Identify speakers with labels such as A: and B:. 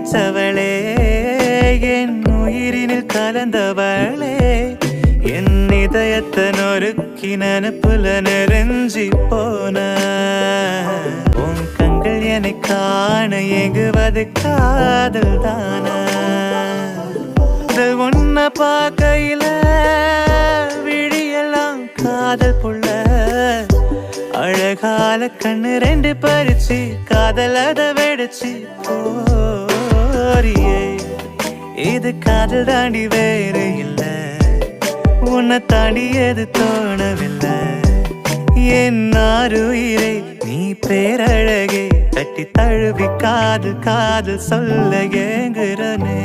A: நினைச்சவளே என் உயிரினில் கலந்தவளே என் இதயத்தை நொறுக்கி நினப்புல நெருஞ்சி போன உன் கண்கள் என்னை காண எங்குவது காதல் தானா உன்ன பார்க்கையில விழியெல்லாம் காதல் புள்ள அழகால கண்ணு ரெண்டு பறிச்சு காதல் அத வெடிச்சு போரியே இது காதல் தாண்டி வேறு இல்ல உன்னை தாண்டி எது தோணவில்லை என் ஆருயிரே நீ பேரழகே தட்டி தழுவி காது காது சொல்ல ஏங்குறனே